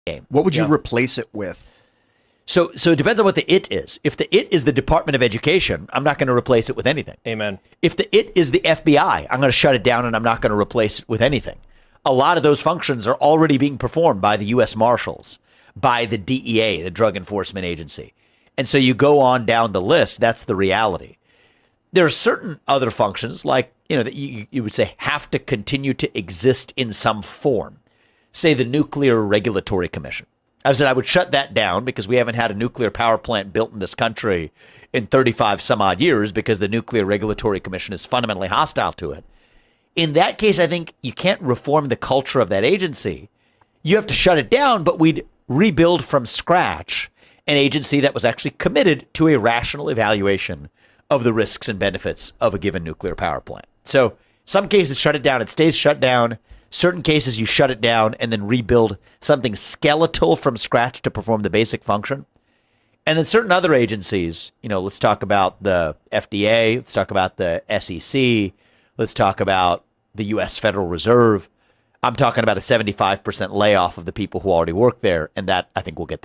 game. What would you replace it with? So it depends on what the it is. If the it is the Department of Education, I'm not going to replace it with anything. Amen. If the it is the FBI, I'm going to shut it down and I'm not going to replace it with anything. A lot of those functions are already being performed by the U.S. Marshals, by the DEA, the Drug Enforcement Agency. And so you go on down the list, that's the reality. There are certain other functions like, that you would say have to continue to exist in some form. Say the Nuclear Regulatory Commission. I said I would shut that down because we haven't had a nuclear power plant built in this country in 35 some odd years because the Nuclear Regulatory Commission is fundamentally hostile to it. In that case, I think you can't reform the culture of that agency. You have to shut it down, but we'd rebuild from scratch an agency that was actually committed to a rational evaluation of the risks and benefits of a given nuclear power plant. So some cases shut it down, it stays shut down. Certain cases you shut it down and then rebuild something skeletal from scratch to perform the basic function. And then certain other agencies, let's talk about the FDA, let's talk about the SEC, let's talk about the U.S. Federal Reserve. I'm talking about a 75% layoff of the people who already work there, and that I think will get